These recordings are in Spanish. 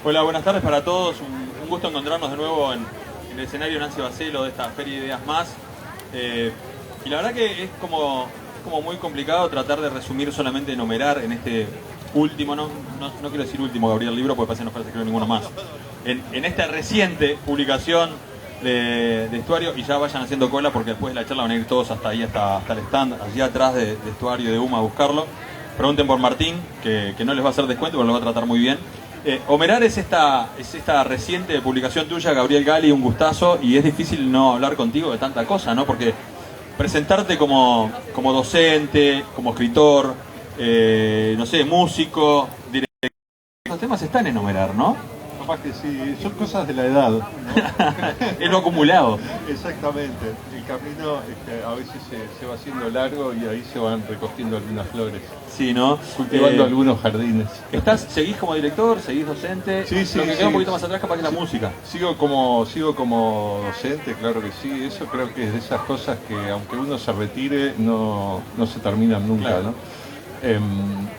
Hola, buenas tardes para todos. Un gusto encontrarnos de nuevo en el escenario Nancy Bacelo de esta Feria de Ideas Más. Y la verdad que es como muy complicado tratar de resumir solamente, enumerar en este último, no quiero decir último, Gabriel, libro, porque parece que no parece escribir ninguno más. En esta reciente publicación de Estuario, y ya vayan haciendo cola porque después de la charla van a ir todos hasta ahí, hasta el stand, allí atrás de Estuario de UMA a buscarlo. Pregunten por Martín, que no les va a hacer descuento, pero lo va a tratar muy bien. Homerar es esta reciente publicación tuya, Gabriel Gali, un gustazo, y es difícil no hablar contigo de tanta cosa, ¿no? Porque presentarte como docente, como escritor, no sé, músico, director, los temas están en Homerar, ¿no? Capaz que sí, son cosas de la edad, ¿no? Es lo acumulado. Exactamente, el camino a veces se va haciendo largo y ahí se van recogiendo algunas flores. Sí, ¿no? Cultivando algunos jardines. ¿Seguís como director? ¿Seguís docente? Sí, Lo que queda un poquito más atrás capaz que la música. Sigo como docente, claro que sí. Eso creo que es de esas cosas que aunque uno se retire no se terminan nunca, claro. ¿No?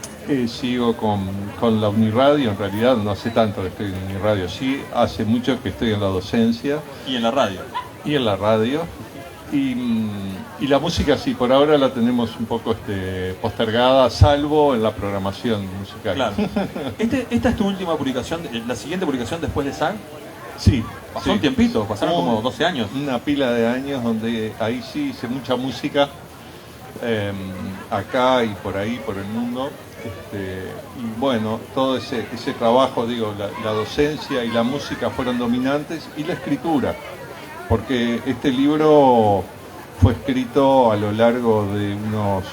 Sigo con la Uniradio, en realidad no hace tanto que estoy en Uniradio, sí, hace mucho que estoy en la docencia. ¿Y en la radio? Y en la radio. Y la música sí, por ahora la tenemos un poco postergada, salvo en la programación musical. Claro. ¿Esta es tu última publicación, la siguiente publicación después de SAG? Sí. Pasó un tiempito, pasaron como 12 años. Una pila de años donde ahí sí hice mucha música, acá y por ahí, por el mundo. Y bueno, todo ese trabajo, digo, la docencia y la música fueron dominantes, y la escritura, porque este libro fue escrito a lo largo de unos...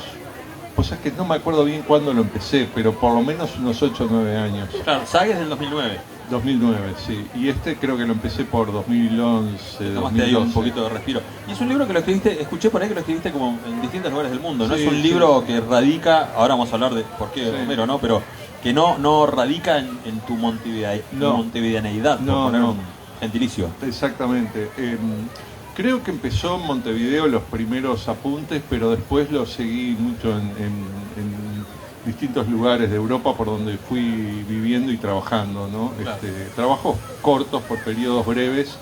Pues es que no me acuerdo bien cuándo lo empecé, pero por lo menos unos 8 o 9 años. Claro, SAG es del 2009. 2009, sí. Y creo que lo empecé por 2011, Tomaste ahí un poquito de respiro. Y es un libro que lo escribiste, escuché por ahí que lo escribiste como en distintos lugares del mundo, ¿no? Sí, es un libro que radica, ahora vamos a hablar de por qué Homero, ¿no? Pero que no radica en tu montevideaneidad, por poner un gentilicio. Exactamente. Creo que empezó en Montevideo los primeros apuntes, pero después lo seguí mucho en distintos lugares de Europa por donde fui viviendo y trabajando, ¿no? Claro. Trabajos cortos por periodos breves,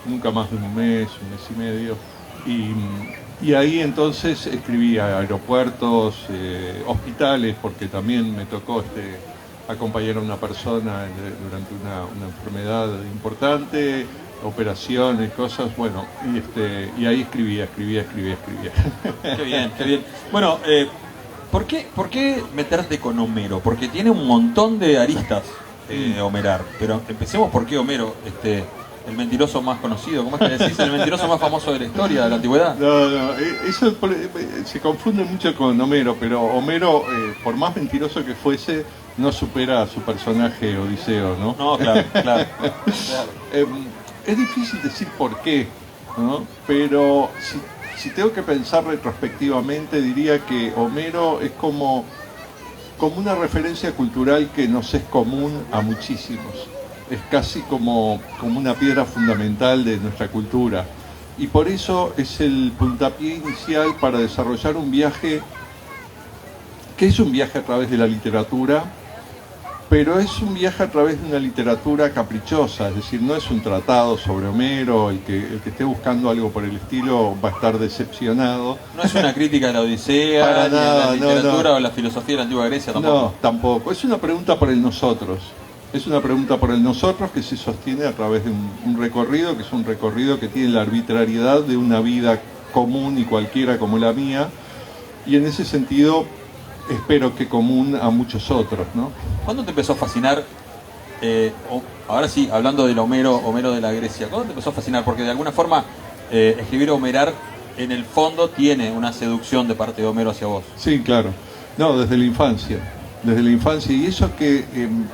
nunca más de un mes y medio. Y ahí entonces escribía aeropuertos, hospitales, porque también me tocó acompañar a una persona durante una enfermedad importante, operaciones, cosas, bueno, y ahí escribía. Qué bien, qué bien. Bueno, ¿por qué meterte con Homero? Porque tiene un montón de aristas Homerar, pero empecemos por qué Homero, el mentiroso más conocido, ¿cómo es que decís? El mentiroso más famoso de la historia, de la antigüedad. No, eso se confunde mucho con Homero, pero Homero, por más mentiroso que fuese, no supera a su personaje Odiseo, ¿no? No, claro. Es difícil decir por qué, ¿no? Pero si tengo que pensar retrospectivamente, diría que Homero es como una referencia cultural que nos es común a muchísimos. Es casi como una piedra fundamental de nuestra cultura. Y por eso es el puntapié inicial para desarrollar un viaje, que es un viaje a través de la literatura, pero es un viaje a través de una literatura caprichosa, es decir, no es un tratado sobre Homero, el que esté buscando algo por el estilo va a estar decepcionado. No es una crítica de la Odisea, para ni nada, de la literatura o la filosofía de la antigua Grecia, tampoco. No, tampoco. Es una pregunta por el nosotros. Es una pregunta por el nosotros que se sostiene a través de un recorrido, que es un recorrido que tiene la arbitrariedad de una vida común y cualquiera como la mía, y en ese sentido espero que común a muchos otros, ¿no? ¿Cuándo te empezó a fascinar, ahora sí, hablando del Homero de la Grecia, ¿cuándo te empezó a fascinar? Porque de alguna forma escribir Homerar en el fondo tiene una seducción de parte de Homero hacia vos. Sí, claro. No, desde la infancia, y eso que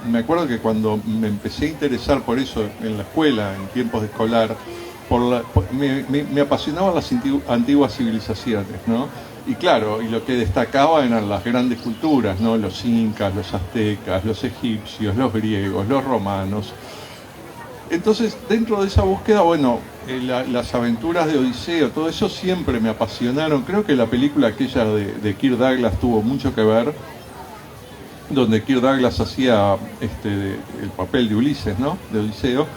me acuerdo que cuando me empecé a interesar por eso en la escuela, en tiempos de escolar, me apasionaban las antiguas civilizaciones, ¿no? Y claro, y lo que destacaba eran las grandes culturas, ¿no? Los incas, los aztecas, los egipcios, los griegos, los romanos. Entonces, dentro de esa búsqueda, bueno, las aventuras de Odiseo, todo eso siempre me apasionaron. Creo que la película aquella de Kirk Douglas tuvo mucho que ver. donde Kirk Douglas hacía el papel de Ulises, ¿no? De Odiseo.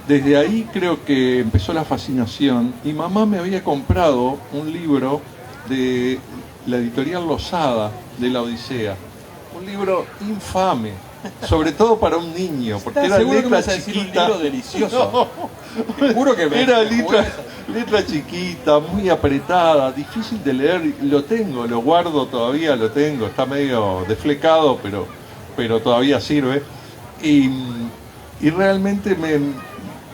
Desde ahí creo que empezó la fascinación y mamá me había comprado un libro de la editorial Losada de la Odisea, un libro infame, sobre todo para un niño, porque era letra chiquita. Un libro delicioso. No, juro que era letra chiquita, muy apretada, difícil de leer. Lo tengo, lo guardo todavía, lo tengo, está medio desflecado, pero todavía sirve. Y realmente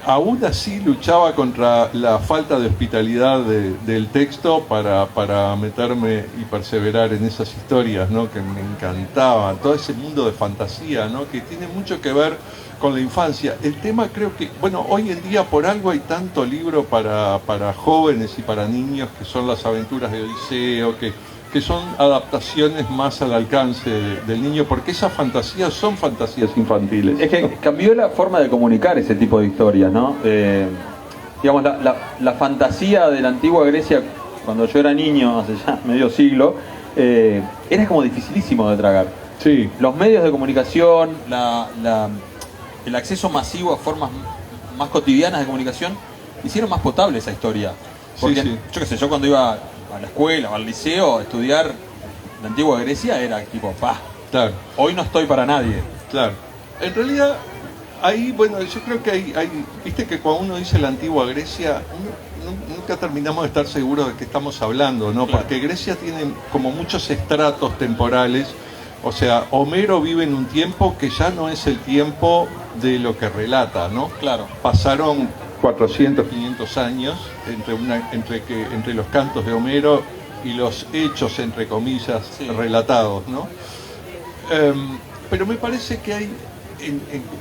aún así luchaba contra la falta de hospitalidad del texto para meterme y perseverar en esas historias, ¿no? Que me encantaban, todo ese mundo de fantasía, ¿no? Que tiene mucho que ver con la infancia. El tema creo que, bueno, hoy en día por algo hay tanto libro para jóvenes y para niños, que son las aventuras de Odiseo, que son adaptaciones más al alcance del niño, porque esas fantasías son fantasías infantiles. Es que cambió la forma de comunicar ese tipo de historias, ¿no? Digamos, la fantasía de la antigua Grecia, cuando yo era niño, hace ya medio siglo, era como dificilísimo de tragar. Sí. Los medios de comunicación, el acceso masivo a formas más cotidianas de comunicación, hicieron más potable esa historia. Porque, sí. Yo qué sé, yo cuando iba a la escuela o al liceo a estudiar la antigua Grecia era tipo, claro. Hoy no estoy para nadie. Claro. En realidad, ahí, bueno, yo creo que hay viste que cuando uno dice la antigua Grecia, nunca terminamos de estar seguros de qué estamos hablando, ¿no? Claro. Porque Grecia tiene como muchos estratos temporales. O sea, Homero vive en un tiempo que ya no es el tiempo de lo que relata, ¿no? Claro. Pasaron 400, 500 años entre los cantos de Homero y los hechos, entre comillas, sí, relatados, ¿no? Pero me parece que hay,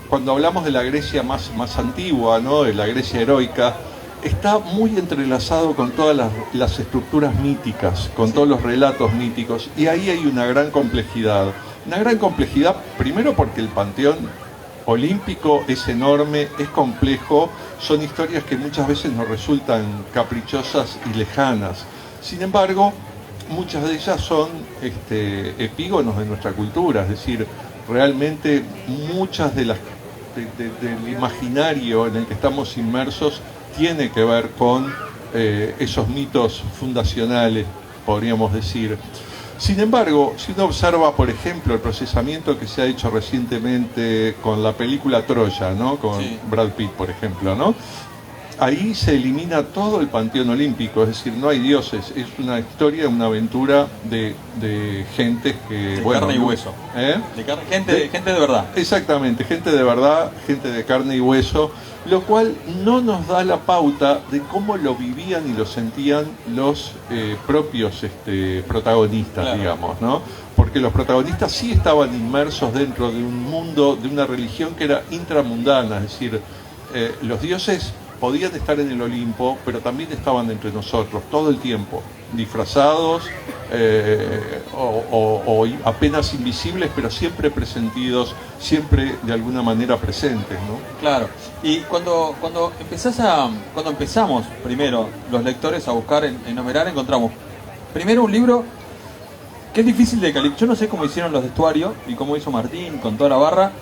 cuando hablamos de la Grecia más antigua, ¿no? De la Grecia heroica, está muy entrelazado con todas las estructuras míticas, con, sí, todos los relatos míticos, y ahí hay una gran complejidad. Una gran complejidad, primero porque el panteón olímpico es enorme, es complejo, son historias que muchas veces nos resultan caprichosas y lejanas. Sin embargo, muchas de ellas son epígonos de nuestra cultura, es decir, realmente muchas del imaginario en el que estamos inmersos tiene que ver con esos mitos fundacionales, podríamos decir. Sin embargo, si uno observa, por ejemplo, el procesamiento que se ha hecho recientemente con la película Troya, ¿no? Con, sí, Brad Pitt, por ejemplo, ¿no? Ahí se elimina todo el panteón olímpico, es decir, no hay dioses, es una historia, una aventura de gentes que... De carne y hueso. Gente de verdad. Exactamente, gente de verdad, gente de carne y hueso, lo cual no nos da la pauta de cómo lo vivían y lo sentían los propios protagonistas, claro, digamos, ¿no? Porque los protagonistas sí estaban inmersos dentro de un mundo, de una religión que era intramundana, es decir, los dioses podían estar en el Olimpo, pero también estaban entre nosotros todo el tiempo, disfrazados o apenas invisibles, pero siempre presentidos, siempre de alguna manera presentes, ¿no? Claro. Y cuando empezamos primero los lectores a buscar en Homerana, encontramos primero un libro que es difícil de calificar. Yo no sé cómo hicieron los de Estuario y cómo hizo Martín con toda la barra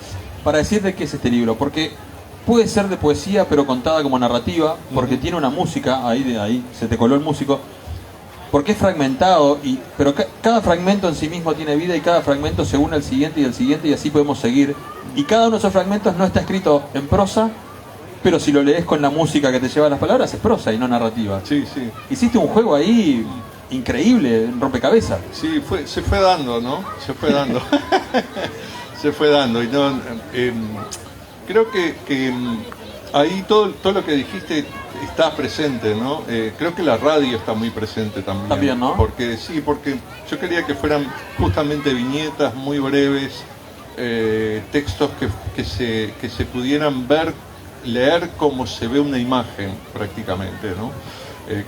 para decir de qué es este libro, porque puede ser de poesía, pero contada como narrativa, porque tiene una música, ahí se te coló el músico, porque es fragmentado, pero cada fragmento en sí mismo tiene vida y cada fragmento se une al siguiente y al siguiente y así podemos seguir. Y cada uno de esos fragmentos no está escrito en prosa, pero si lo lees con la música que te lleva a las palabras es prosa y no narrativa. Sí, sí. Hiciste un juego ahí increíble, un rompecabezas. Sí, se fue dando, ¿no? Se fue dando. Se fue dando y no... creo que ahí todo lo que dijiste está presente, ¿no? Creo que la radio está muy presente también. También, ¿no? Porque yo quería que fueran justamente viñetas muy breves, textos que se pudieran leer como se ve una imagen prácticamente, ¿no?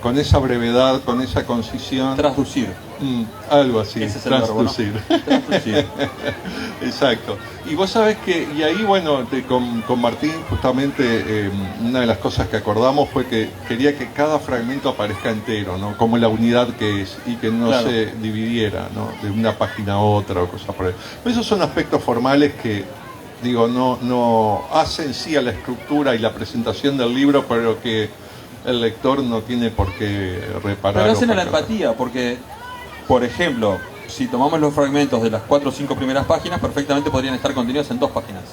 con esa brevedad, con esa concisión. Traducir. Algo así, Ese es el verbo, ¿no? traducir. Traducir. Exacto. Y vos sabés que, y ahí bueno, con Martín justamente una de las cosas que acordamos fue que quería que cada fragmento aparezca entero, ¿no? Como la unidad que es, y que no Claro. se dividiera, ¿no? De una página a otra o cosas por ahí. Esos son aspectos formales que, digo, no hacen sí a la estructura y la presentación del libro, pero que el lector no tiene por qué reparar. Pero o hacen a la percatar. empatía, porque, por ejemplo, si tomamos los fragmentos de las 4 o 5 primeras páginas, perfectamente podrían estar contenidos en 2 páginas.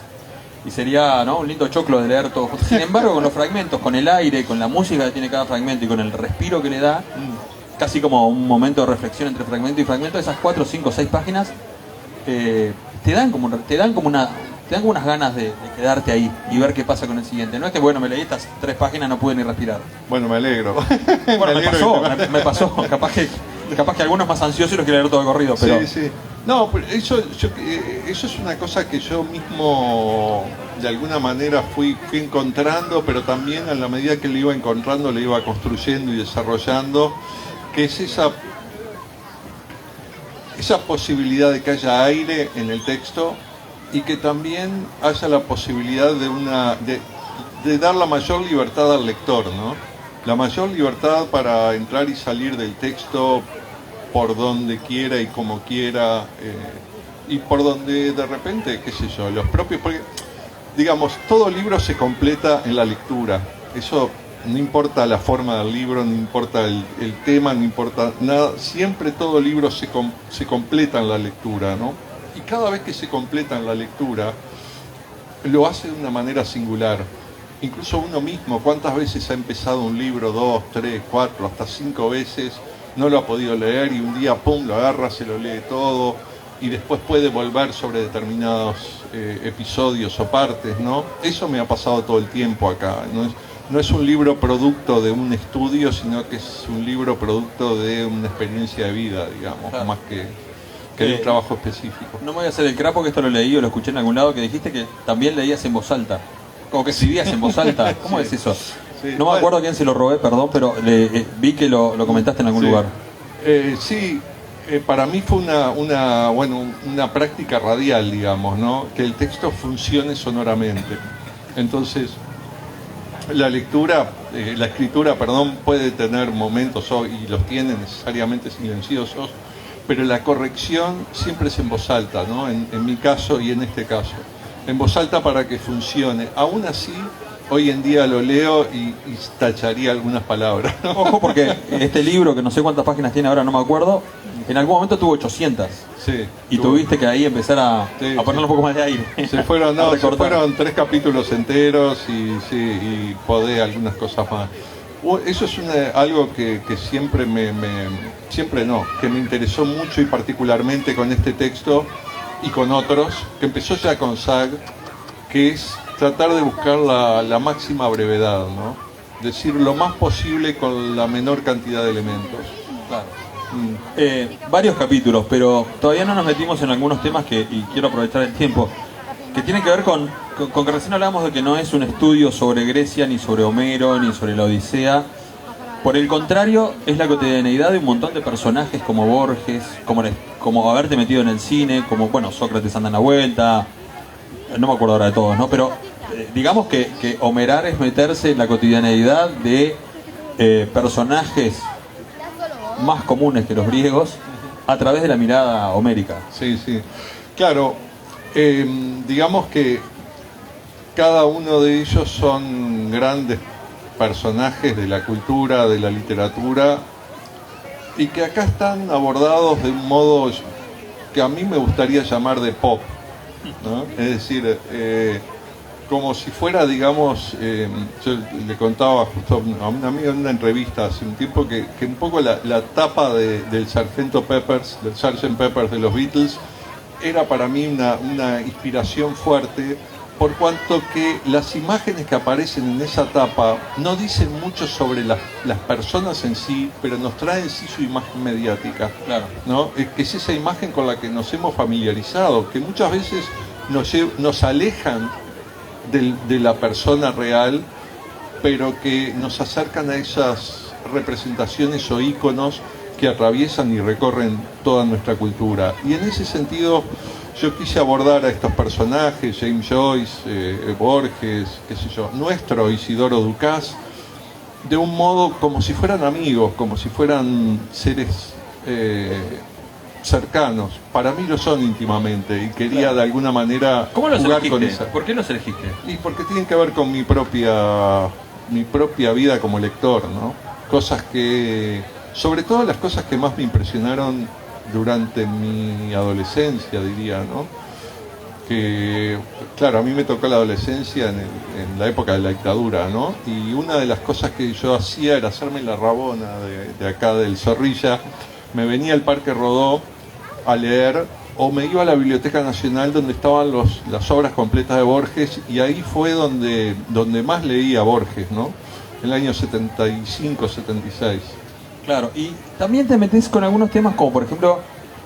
Y sería, ¿no?, un lindo choclo de leer todo. Sin embargo, con los fragmentos, con el aire, con la música que tiene cada fragmento y con el respiro que le da, casi como un momento de reflexión entre fragmento y fragmento, esas 4, 5, 6 páginas te dan como unas ganas de quedarte ahí y ver qué pasa con el siguiente. No es que, bueno, me leí estas 3 páginas, no pude ni respirar. Bueno, me alegro. Bueno, me alegro me pasó. Capaz que algunos más ansiosos los quieren leer todo de corrido, pero... Sí, sí. No, pero eso es una cosa que yo mismo de alguna manera fui encontrando, pero también a la medida que le iba encontrando, le iba construyendo y desarrollando, que es esa posibilidad de que haya aire en el texto y que también haya la posibilidad de dar la mayor libertad al lector, ¿no? La mayor libertad para entrar y salir del texto por donde quiera y como quiera, y por donde de repente, qué sé yo, los propios, porque digamos, todo libro se completa en la lectura, eso no importa la forma del libro, no importa el tema, no importa nada, siempre todo libro se completa en la lectura, ¿no? Y cada vez que se completa en la lectura, lo hace de una manera singular. Incluso uno mismo, ¿cuántas veces ha empezado un libro? 2, 3, 4, hasta 5 veces, no lo ha podido leer y un día, pum, lo agarra, se lo lee todo y después puede volver sobre determinados episodios o partes, ¿no? Eso me ha pasado todo el tiempo acá. No es un libro producto de un estudio, sino que es un libro producto de una experiencia de vida, digamos, Claro. más que de un trabajo específico. No me voy a hacer el crapo, que esto lo leí o lo escuché en algún lado, que dijiste que también leías en voz alta. Como que escribías en voz alta. ¿Cómo Sí. es eso? Sí. No me acuerdo a quién se lo robé, perdón, pero vi que lo comentaste en algún Sí. lugar. Sí, para mí fue una práctica radial, digamos, ¿no? Que el texto funcione sonoramente. Entonces, la escritura, puede tener momentos, y los tiene necesariamente silenciosos, pero la corrección siempre es en voz alta, ¿no? En mi caso y en este caso. En voz alta para que funcione. Aún así, hoy en día lo leo y tacharía algunas palabras, ¿no? Ojo, porque este libro, que no sé cuántas páginas tiene ahora, no me acuerdo, en algún momento tuvo 800. Sí, Y tuviste que ahí empezar a Sí, ponerle un poco más de aire. Se fueron, A recortar. 3 capítulos enteros y podé algunas cosas más. Eso es algo que siempre que me interesó mucho y particularmente con este texto y con otros, que empezó ya con SAG, que es tratar de buscar la máxima brevedad, ¿no? Decir lo más posible con la menor cantidad de elementos. Claro. Varios capítulos, pero todavía no nos metimos en algunos temas y quiero aprovechar el tiempo, que tienen que ver con que recién hablábamos de que no es un estudio sobre Grecia, ni sobre Homero, ni sobre la Odisea. Por el contrario, es la cotidianeidad de un montón de personajes como Borges, como haberte metido en el cine, como, bueno, Sócrates anda en la vuelta, no me acuerdo ahora de todos, ¿no? Pero digamos que homerar es meterse en la cotidianeidad de personajes más comunes que los griegos a través de la mirada homérica. Sí, sí. Claro, digamos que cada uno de ellos son grandes personajes de la cultura, de la literatura, y que acá están abordados de un modo que a mí me gustaría llamar de pop, ¿no? Es decir, como si fuera, digamos, yo le contaba justo a un amigo en una entrevista hace un tiempo que un poco la tapa del Sgt. Peppers de los Beatles era para mí una inspiración fuerte, por cuanto que las imágenes que aparecen en esa tapa no dicen mucho sobre las personas en sí, pero nos traen sí su imagen mediática, Claro. ¿no? Que es esa imagen con la que nos hemos familiarizado, que muchas veces nos alejan de la persona real, pero que nos acercan a representaciones o íconos que atraviesan y recorren toda nuestra cultura. Y en ese sentido yo quise abordar a estos personajes, James Joyce, Borges, qué sé yo, nuestro Isidoro Ducás, de un modo como si fueran amigos, como si fueran seres cercanos. Para mí lo son íntimamente y quería de alguna manera ¿Cómo los jugar elegiste? con esa. ¿Por qué los elegiste? Y porque tienen que ver con mi propia vida como lector, ¿no? Cosas que, sobre todo las cosas que más me impresionaron durante mi adolescencia, diría, ¿no? Que, claro, a mí me tocó la adolescencia en la época de la dictadura, ¿no? Y una de las cosas que yo hacía era hacerme la rabona de acá del Zorrilla. Me venía al Parque Rodó a leer, o me iba a la Biblioteca Nacional donde estaban las obras completas de Borges, y ahí fue donde más leí a Borges, ¿no? En el año 75, 76. Claro, y también te metes con algunos temas como por ejemplo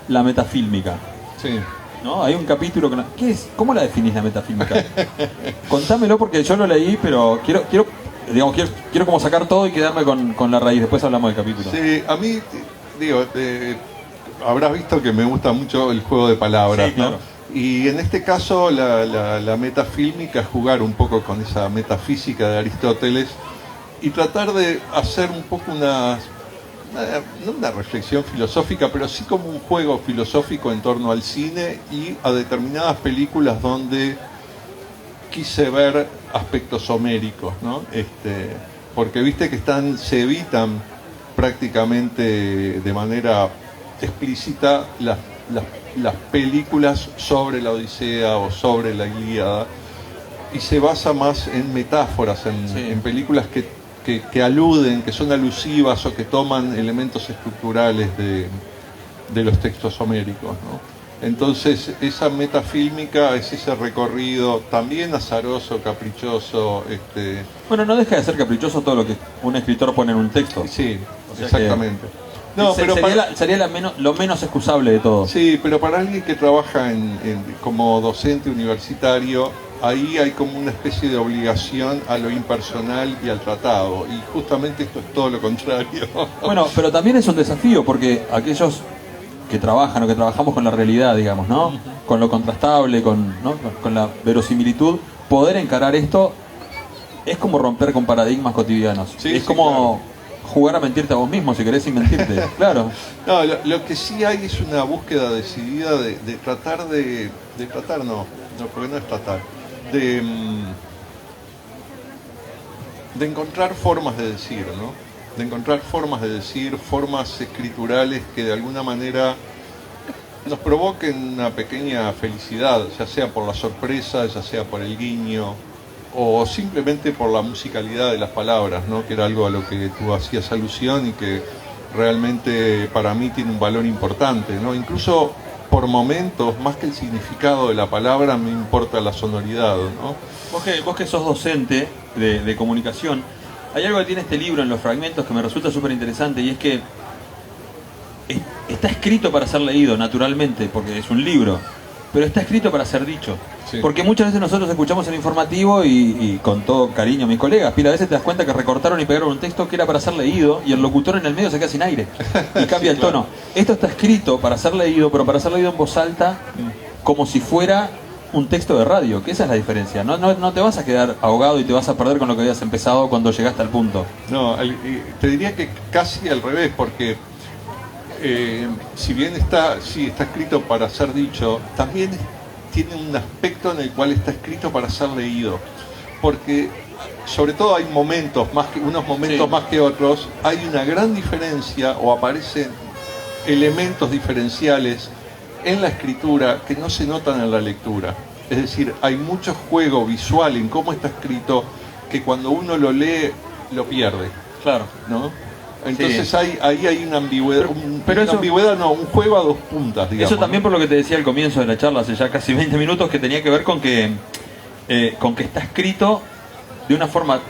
la metafílmica. Sí. ¿No? Hay un capítulo que... ¿Qué es? ¿Cómo la definís la metafílmica? Contámelo porque yo lo leí, pero quiero como sacar todo y quedarme con la raíz. Después hablamos del capítulo. Sí, a mí, digo, habrás visto que me gusta mucho el juego de palabras, sí, claro. ¿no? Y en este caso la metafílmica es jugar un poco con esa metafísica de Aristóteles y tratar de hacer un poco no una reflexión filosófica, pero sí como un juego filosófico en torno al cine y a determinadas películas donde quise ver aspectos homéricos, ¿no? Porque viste que se evitan prácticamente de manera explícita las películas sobre la Odisea o sobre la Ilíada, y se basa más en metáforas, en películas que aluden, que son alusivas o que toman elementos estructurales de los textos homéricos, ¿no? Entonces esa metafílmica es ese recorrido también azaroso, caprichoso. Bueno, no deja de ser caprichoso todo lo que un escritor pone en un texto. Sí, O sea exactamente. No, pero sería lo menos excusable de todo. Sí, pero para alguien que trabaja como docente universitario, ahí hay como una especie de obligación a lo impersonal y al tratado, y justamente esto es todo lo contrario. Bueno, pero también es un desafío, porque aquellos que trabajan o que trabajamos con la realidad, digamos, ¿no? Con lo contrastable, ¿no? Con la verosimilitud, poder encarar esto es como romper con paradigmas cotidianos. Sí, es como jugar a mentirte a vos mismo, si querés, sin mentirte. Claro. No, lo que sí hay es una búsqueda decidida de tratar no, porque no es tratar, de encontrar formas de decir, ¿no? De encontrar formas de decir, formas escriturales que de alguna manera nos provoquen una pequeña felicidad, ya sea por la sorpresa, ya sea por el guiño, o simplemente por la musicalidad de las palabras, ¿no? Que era algo a lo que tú hacías alusión y que realmente para mí tiene un valor importante, ¿no? Incluso por momentos, más que el significado de la palabra, me importa la sonoridad, ¿no? Vos que sos docente de comunicación, hay algo que tiene este libro en los fragmentos que me resulta súper interesante, y es que está escrito para ser leído naturalmente, porque es un libro, pero está escrito para ser dicho. Sí. Porque muchas veces nosotros escuchamos el informativo y con todo cariño a mis colegas, pila, a veces te das cuenta que recortaron y pegaron un texto que era para ser leído y el locutor en el medio se queda sin aire y cambia el tono. Esto está escrito para ser leído, pero para ser leído en voz alta, como si fuera un texto de radio, que esa es la diferencia. No te vas a quedar ahogado y te vas a perder con lo que habías empezado cuando llegaste al punto. No, te diría que casi al revés, porque si bien está escrito para ser dicho, también tiene un aspecto en el cual está escrito para ser leído, porque sobre todo hay unos momentos más que otros, hay una gran diferencia o aparecen elementos diferenciales en la escritura que no se notan en la lectura. Es decir, hay mucho juego visual en cómo está escrito que cuando uno lo lee lo pierde. Claro, ¿no? Entonces ahí hay una ambigüedad, un juego a dos puntas, digamos. Eso también, ¿no? Por lo que te decía al comienzo de la charla, hace ya casi 20 minutos, que tenía que ver con que está escrito de una forma...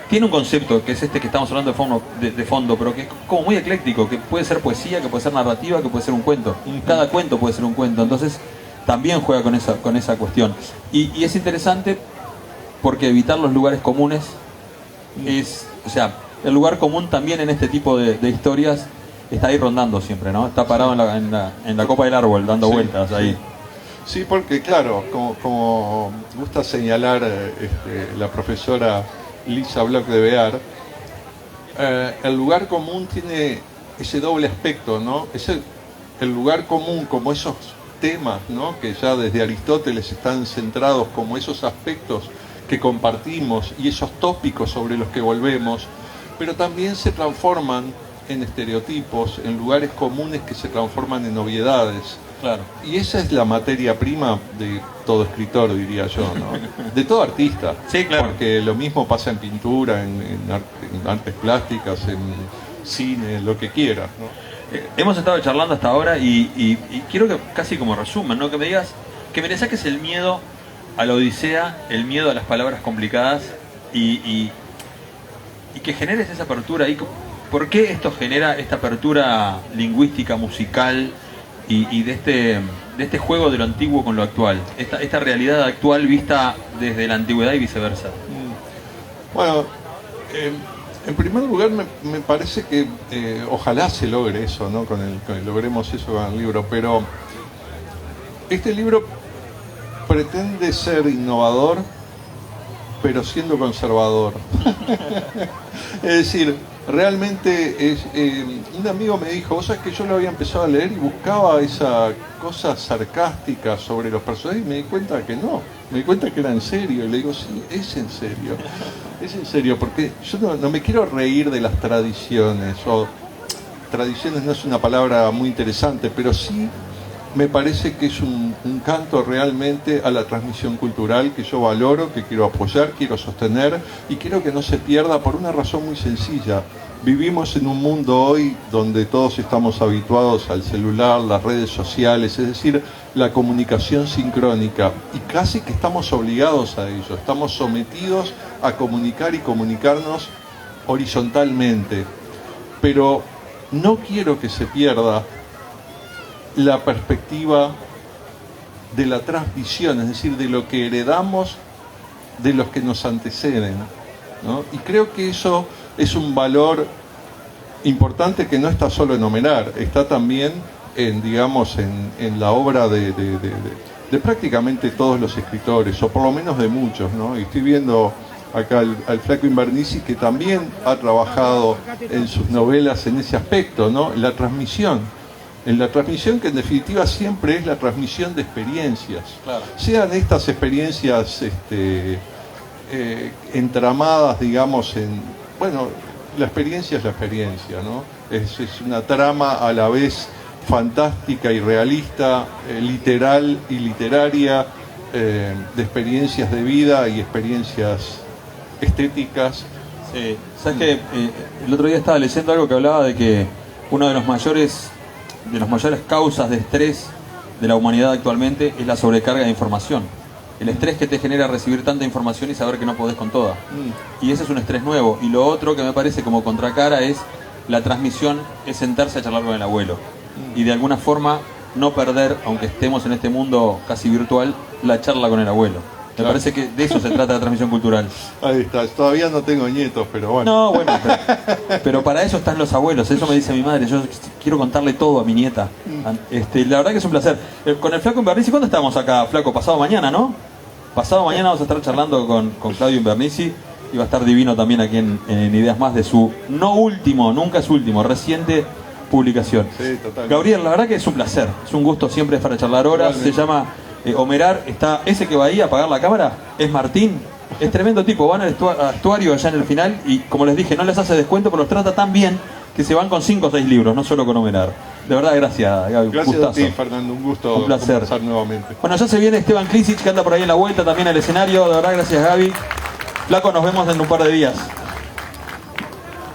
Tiene un concepto, que es este que estamos hablando de fondo, pero que es como muy ecléctico, que puede ser poesía, que puede ser narrativa, que puede ser un cuento. Cada cuento puede ser un cuento, entonces también juega con esa cuestión. Y es interesante porque evitar los lugares comunes es... O sea, el lugar común también en este tipo de historias está ahí rondando siempre, ¿no? Está parado en la copa del árbol, dando vueltas ahí. Sí, porque claro, como gusta señalar la profesora Lisa Bloch de Bear, el lugar común tiene ese doble aspecto, ¿no? El lugar común, como esos temas, ¿no? Que ya desde Aristóteles están centrados como esos aspectos que compartimos y esos tópicos sobre los que volvemos, pero también se transforman en estereotipos, en lugares comunes que se transforman en obviedades. Claro. Y esa es la materia prima de todo escritor, diría yo, ¿no? De todo artista. Sí, claro. Porque lo mismo pasa en pintura, en artes plásticas, en cine, lo que quieras, ¿no? Hemos estado charlando hasta ahora y quiero que casi como resumen, ¿no? Que me digas, que me le saques el miedo a la odisea, el miedo a las palabras complicadas y que generes esa apertura ahí. ¿Por qué esto genera esta apertura lingüística, musical y de este juego de lo antiguo con lo actual? Esta realidad actual vista desde la antigüedad y viceversa. Bueno, en primer lugar me parece que ojalá se logre eso, ¿no? Logremos eso con el libro, pero este libro pretende ser innovador, pero siendo conservador. Es decir, realmente un amigo me dijo, vos sabés que yo lo había empezado a leer y buscaba esa cosa sarcástica sobre los personajes y me di cuenta que no, me di cuenta que era en serio. Y le digo, sí, es en serio, porque yo no me quiero reír de las tradiciones, o tradiciones no es una palabra muy interesante, pero sí me parece que es un canto realmente a la transmisión cultural que yo valoro, que quiero apoyar, quiero sostener y quiero que no se pierda por una razón muy sencilla. Vivimos en un mundo hoy donde todos estamos habituados al celular, las redes sociales, es decir, la comunicación sincrónica, y casi que estamos obligados a ello, estamos sometidos a comunicar y comunicarnos horizontalmente, pero no quiero que se pierda la perspectiva de la transmisión, es decir, de lo que heredamos de los que nos anteceden, ¿no? Y creo que eso es un valor importante que no está solo en Homerar, está también en la obra de prácticamente todos los escritores, o por lo menos de muchos, ¿no? Y estoy viendo acá al Flaco Invernizzi, que también ha trabajado en sus novelas en ese aspecto, ¿no? En la transmisión, que en definitiva siempre es la transmisión de experiencias. Claro. Sean estas experiencias entramadas, digamos, la experiencia es la experiencia, ¿no? Es una trama a la vez fantástica y realista, literal y literaria, de experiencias de vida y experiencias estéticas. Sí. ¿Sabes qué? El otro día estaba leyendo algo que hablaba de que una de las mayores causas de estrés de la humanidad actualmente es la sobrecarga de información. El estrés que te genera recibir tanta información y saber que no podés con toda. Y ese es un estrés nuevo. Y lo otro que me parece como contracara es la transmisión, es sentarse a charlar con el abuelo. Y de alguna forma no perder, aunque estemos en este mundo casi virtual, la charla con el abuelo. Me parece que de eso se trata la transmisión cultural. Ahí está, todavía no tengo nietos, pero bueno. No, bueno, pero para eso están los abuelos, eso me dice mi madre, yo quiero contarle todo a mi nieta. La verdad que es un placer. Con el Flaco Invernizzi, ¿cuándo estamos acá, Flaco? Pasado mañana, ¿no? Pasado mañana vamos a estar charlando con Claudio Invernizzi y va a estar divino también aquí en Ideas Más de su nunca es último, reciente publicación. Sí, totalmente. Gabriel, la verdad que es un placer, es un gusto siempre para charlar horas. Totalmente. Se llama Homerar, está ese que va ahí a apagar la cámara, es Martín, es tremendo tipo, van al actuario allá en el final y como les dije, no les hace descuento, pero los trata tan bien que se van con 5 o 6 libros, no solo con Homerar. De verdad, gracias, Gaby. Gracias a ti, Fernando, un gusto un placer. Conversar nuevamente. Bueno, ya se viene Esteban Klisic, que anda por ahí en la vuelta también al escenario. De verdad, gracias, Gaby. Flaco, nos vemos en un par de días.